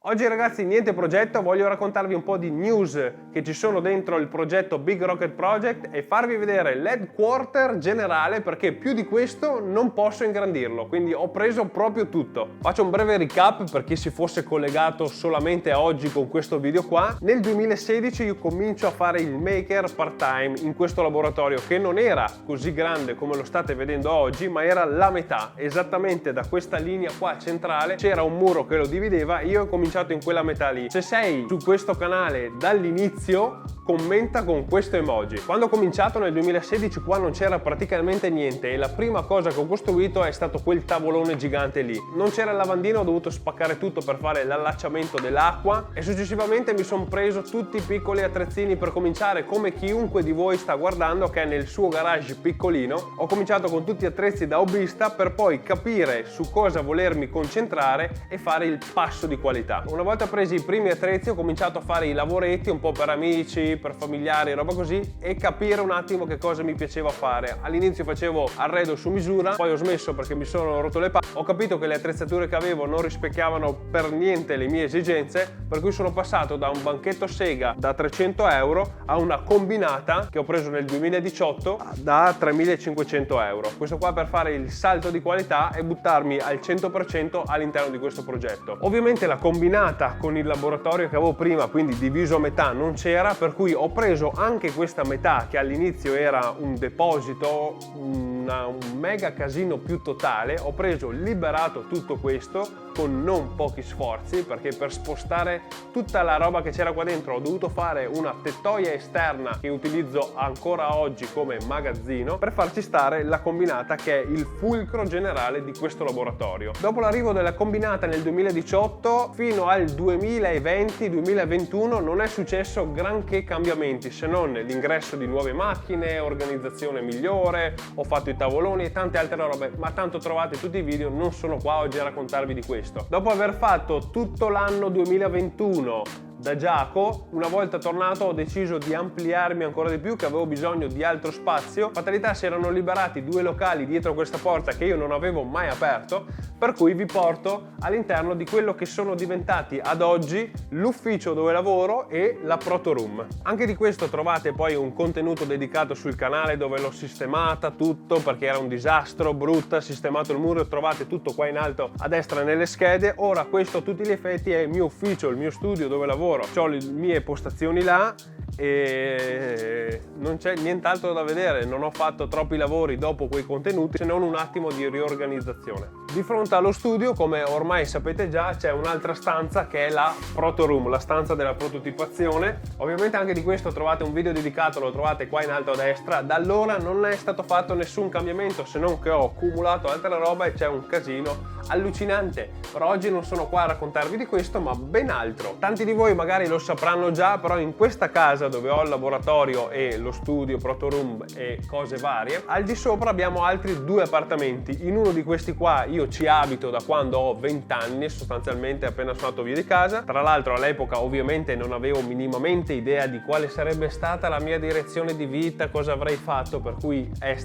Oggi ragazzi niente progetto, voglio raccontarvi un po' di news che ci sono dentro il progetto Big Rocket Project e farvi vedere l'headquarter generale, perché più di questo non posso ingrandirlo, quindi ho preso proprio tutto. Faccio un breve recap per chi si fosse collegato solamente a oggi con questo video qua. Nel 2016 io comincio a fare il maker part-time in questo laboratorio che non era così grande come lo state vedendo oggi, ma era la metà, esattamente da questa linea qua centrale c'era un muro che lo divideva e io ho cominciato in quella metà lì. Se sei su questo canale dall'inizio, commenta con questo emoji. Quando ho cominciato nel 2016 qua non c'era praticamente niente e la prima cosa che ho costruito è stato quel tavolone gigante lì. Non c'era il lavandino, ho dovuto spaccare tutto per fare l'allacciamento dell'acqua e successivamente mi sono preso tutti i piccoli attrezzini per cominciare, come chiunque di voi sta guardando che è nel suo garage piccolino. Ho cominciato con tutti attrezzi da hobbista per poi capire su cosa volermi concentrare e fare il passo di qualità. Una volta presi i primi attrezzi ho cominciato a fare i lavoretti un po' per amici, per familiari, roba così, e capire un attimo che cosa mi piaceva fare. All'inizio facevo arredo su misura, poi ho smesso perché mi sono rotto le palle. Ho capito che le attrezzature che avevo non rispecchiavano per niente le mie esigenze, per cui sono passato da un banchetto Sega da 300 euro a una combinata che ho preso nel 2018 da 3.500 euro. Questo qua per fare il salto di qualità e buttarmi al 100% all'interno di questo progetto. Ovviamente la combinata con il laboratorio che avevo prima, quindi diviso a metà, non c'era, per cui ho preso anche questa metà che all'inizio era un deposito, un mega casino più totale. Ho preso, liberato tutto questo con non pochi sforzi, perché per spostare tutta la roba che c'era qua dentro ho dovuto fare una tettoia esterna che utilizzo ancora oggi come magazzino per farci stare la combinata, che è il fulcro generale di questo laboratorio. Dopo l'arrivo della combinata nel 2018 fino al 2020-2021 non è successo granché cambiamenti, se non l'ingresso di nuove macchine, organizzazione migliore, ho fatto i tavoloni e tante altre robe, ma tanto trovate tutti i video, non sono qua oggi a raccontarvi di questo. Dopo aver fatto tutto l'anno 2021 da Giaco, una volta tornato ho deciso di ampliarmi ancora di più, che avevo bisogno di altro spazio. Fatalità, si erano liberati due locali dietro questa porta che io non avevo mai aperto, per cui vi porto all'interno di quello che sono diventati ad oggi l'ufficio dove lavoro e la Proto Room. Anche di questo trovate poi un contenuto dedicato sul canale dove l'ho sistemata tutto, perché era un disastro, brutta, sistemato il muro, trovate tutto qua in alto a destra nelle schede. Ora questo a tutti gli effetti è il mio ufficio, il mio studio dove lavoro. Ho le mie postazioni là e non c'è nient'altro da vedere, non ho fatto troppi lavori dopo quei contenuti se non un attimo di riorganizzazione. Di fronte allo studio, come ormai sapete già, c'è un'altra stanza che è la Proto Room, la stanza della prototipazione. Ovviamente anche di questo trovate un video dedicato, lo trovate qua in alto a destra. Da allora non è stato fatto nessun cambiamento, se non che ho accumulato altra roba e c'è un casino allucinante. Per oggi non sono qua a raccontarvi di questo, ma ben altro. Tanti di voi magari lo sapranno già, però in questa casa dove ho il laboratorio e lo studio, Proto Room e cose varie, al di sopra abbiamo altri due appartamenti. In uno di questi qua io ci abito da quando ho 20 anni, sostanzialmente appena sono andato via di casa. Tra l'altro all'epoca ovviamente non avevo minimamente idea di quale sarebbe stata la mia direzione di vita, cosa avrei fatto, per cui è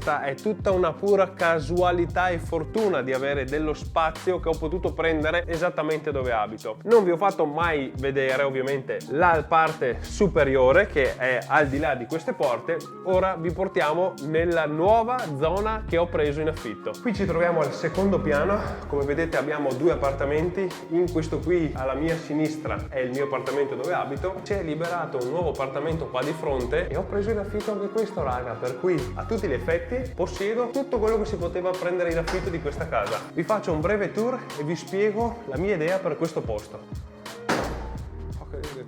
tutta una pura casualità e fortuna di avere dello spazio che ho potuto prendere esattamente dove abito. Non vi ho fatto mai vedere ovviamente la parte superiore che è al di là di queste porte. Ora vi portiamo nella nuova zona che ho preso in affitto. Qui ci troviamo al secondo piano, come vedete abbiamo due appartamenti. In questo qui alla mia sinistra è il mio appartamento dove abito, si è liberato un nuovo appartamento qua di fronte e ho preso in affitto anche questo, raga, per cui a tutti gli effetti possiedo tutto quello che si poteva prendere in affitto di questa casa. Vi faccio un breve tour e vi spiego la mia idea per questo posto.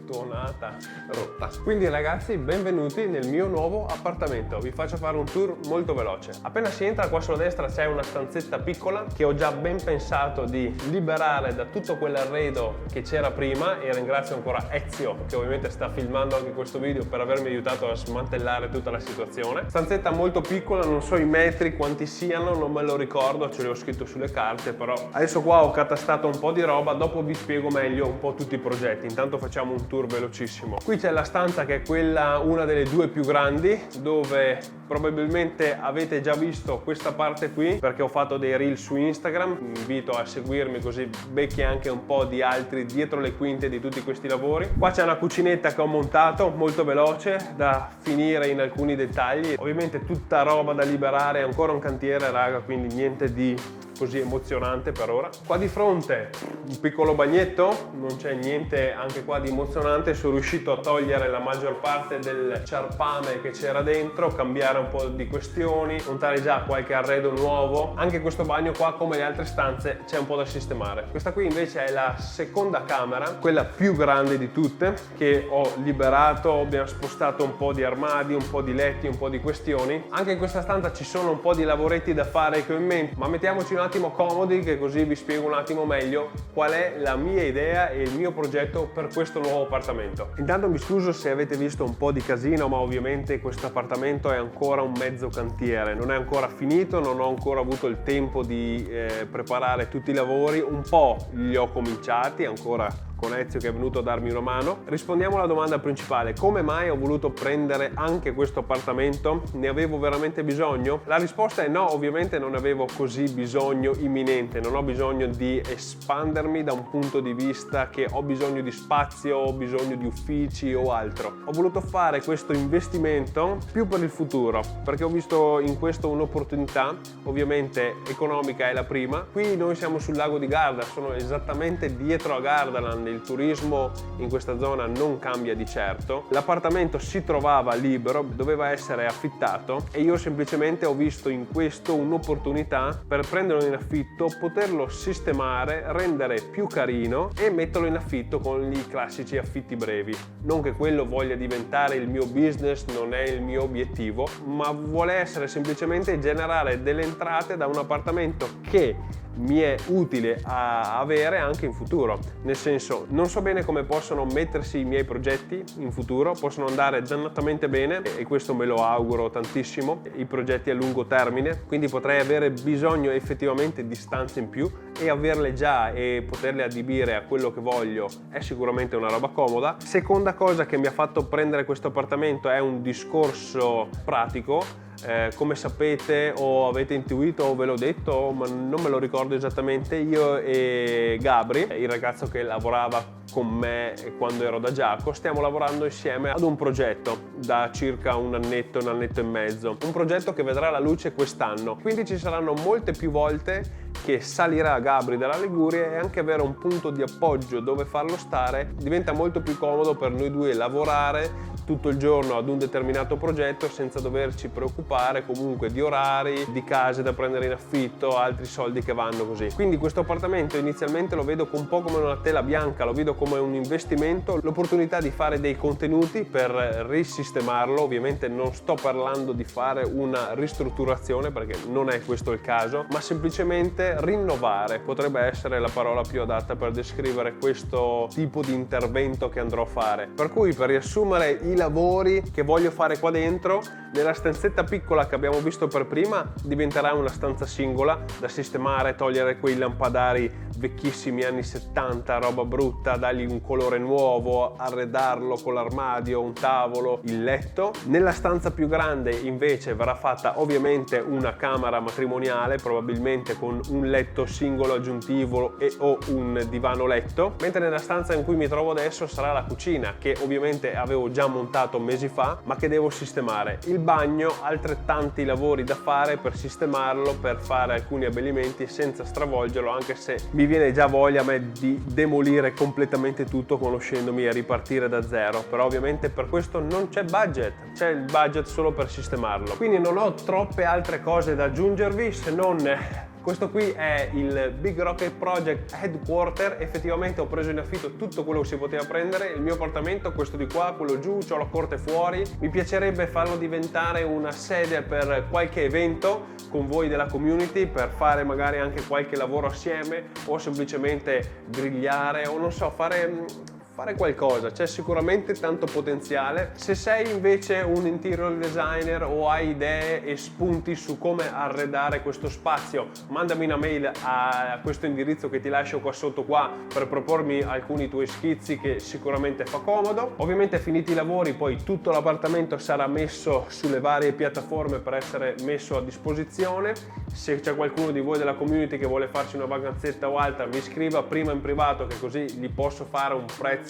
Tonata rotta. Quindi ragazzi, benvenuti nel mio nuovo appartamento. Vi faccio fare un tour molto veloce. Appena si entra qua sulla destra c'è una stanzetta piccola che ho già ben pensato di liberare da tutto quell'arredo che c'era prima, e ringrazio ancora Ezio che ovviamente sta filmando anche questo video per avermi aiutato a smantellare tutta la situazione. Stanzetta molto piccola, non so i metri quanti siano, non me lo ricordo, ce li ho scritto sulle carte, però adesso qua ho catastato un po' di roba, dopo vi spiego meglio un po' tutti i progetti. Intanto facciamo un un tour velocissimo. Qui c'è la stanza che è quella, una delle due più grandi, dove probabilmente avete già visto questa parte qui perché ho fatto dei reel su Instagram. Vi invito a seguirmi così becchi anche un po' di altri dietro le quinte di tutti questi lavori. Qua c'è una cucinetta che ho montato molto veloce da finire in alcuni dettagli, ovviamente tutta roba da liberare, è ancora un cantiere raga, quindi niente di così emozionante per ora. Qua di fronte un piccolo bagnetto, non c'è niente anche qua di emozionante, sono riuscito a togliere la maggior parte del ciarpame che c'era dentro, cambiare un po' di questioni, montare già qualche arredo nuovo. Anche questo bagno qua, come le altre stanze, c'è un po' da sistemare. Questa qui invece è la seconda camera, quella più grande di tutte, che ho liberato, abbiamo spostato un po' di armadi, un po' di letti, un po' di questioni. Anche in questa stanza ci sono un po' di lavoretti da fare che ho in mente, ma mettiamoci un attimo comodi che così vi spiego un attimo meglio qual è la mia idea e il mio progetto per questo nuovo appartamento. Intanto mi scuso se avete visto un po' di casino, ma ovviamente questo appartamento è ancora un mezzo cantiere, non è ancora finito, non ho ancora avuto il tempo di preparare tutti i lavori, un po' li ho cominciati ancora con Ezio che è venuto a darmi una mano. Rispondiamo alla domanda principale: come mai ho voluto prendere anche questo appartamento? Ne avevo veramente bisogno? La risposta è no, ovviamente non avevo così bisogno imminente, non ho bisogno di espandermi da un punto di vista che ho bisogno di spazio, ho bisogno di uffici o altro. Ho voluto fare questo investimento più per il futuro, perché ho visto in questo un'opportunità, ovviamente economica è la prima. Qui noi siamo sul lago di Garda, sono esattamente dietro a Gardaland. Il turismo in questa zona non cambia di certo. L'appartamento si trovava libero, doveva essere affittato e io semplicemente ho visto in questo un'opportunità per prenderlo in affitto, poterlo sistemare, rendere più carino e metterlo in affitto con i classici affitti brevi. Non che quello voglia diventare il mio business, non è il mio obiettivo, ma vuole essere semplicemente generare delle entrate da un appartamento che mi è utile a avere anche in futuro. Nel senso, non so bene come possono mettersi i miei progetti in futuro, possono andare dannatamente bene e questo me lo auguro tantissimo, i progetti a lungo termine, quindi potrei avere bisogno effettivamente di stanze in più e averle già e poterle adibire a quello che voglio è sicuramente una roba comoda. Seconda cosa che mi ha fatto prendere questo appartamento è un discorso pratico. Come sapete o avete intuito o ve l'ho detto, ma non me lo ricordo esattamente, io e Gabri, il ragazzo che lavorava con me quando ero da Giacomo, stiamo lavorando insieme ad un progetto da circa un annetto e mezzo, un progetto che vedrà la luce quest'anno, quindi ci saranno molte più volte che salirà Gabri dalla Liguria e anche avere un punto di appoggio dove farlo stare diventa molto più comodo per noi due lavorare tutto il giorno ad un determinato progetto senza doverci preoccupare comunque di orari, di case da prendere in affitto, altri soldi che vanno così. Quindi questo appartamento inizialmente lo vedo un po' come una tela bianca, lo vedo come un investimento, l'opportunità di fare dei contenuti per risistemarlo. Ovviamente non sto parlando di fare una ristrutturazione perché non è questo il caso, ma semplicemente rinnovare potrebbe essere la parola più adatta per descrivere questo tipo di intervento che andrò a fare. Per cui, per riassumere i lavori che voglio fare qua dentro, nella stanzetta piccola che abbiamo visto per prima diventerà una stanza singola da sistemare, togliere quei lampadari vecchissimi anni 70, roba brutta, dargli un colore nuovo, arredarlo con l'armadio, un tavolo, il letto. Nella stanza più grande invece verrà fatta ovviamente una camera matrimoniale, probabilmente con un letto singolo aggiuntivo e o un divano letto, mentre nella stanza in cui mi trovo adesso sarà la cucina, che ovviamente avevo già montato mesi fa ma che devo sistemare. Il bagno, altrettanti lavori da fare per sistemarlo, per fare alcuni abbellimenti senza stravolgerlo, anche se mi viene già voglia a me di demolire completamente tutto conoscendomi e ripartire da zero, però ovviamente per questo non c'è budget, c'è il budget solo per sistemarlo, quindi non ho troppe altre cose da aggiungervi se non questo qui è il Big Rocket Project Headquarter. Effettivamente ho preso in affitto tutto quello che si poteva prendere, il mio appartamento, questo di qua, quello giù, c'ho la corte fuori. Mi piacerebbe farlo diventare una sede per qualche evento con voi della community, per fare magari anche qualche lavoro assieme o semplicemente grigliare o non so, fare fare qualcosa, c'è sicuramente tanto potenziale. Se sei invece un interior designer o hai idee e spunti su come arredare questo spazio, mandami una mail a questo indirizzo che ti lascio qua sotto per propormi alcuni tuoi schizzi, che sicuramente fa comodo. Ovviamente finiti i lavori poi tutto l'appartamento sarà messo sulle varie piattaforme per essere messo a disposizione. Se c'è qualcuno di voi della community che vuole farci una vacanzetta o altra, mi scriva prima in privato, che così gli posso fare un prezzo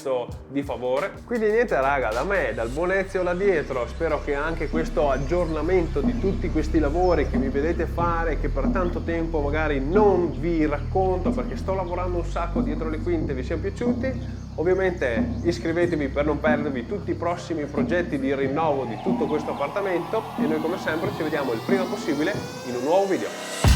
di favore. Quindi niente raga, da me, dal buon Ezio là dietro, spero che anche questo aggiornamento di tutti questi lavori che mi vedete fare, che per tanto tempo magari non vi racconto perché sto lavorando un sacco dietro le quinte, vi siano piaciuti. Ovviamente iscrivetevi per non perdervi tutti i prossimi progetti di rinnovo di tutto questo appartamento, e noi come sempre ci vediamo il prima possibile in un nuovo video.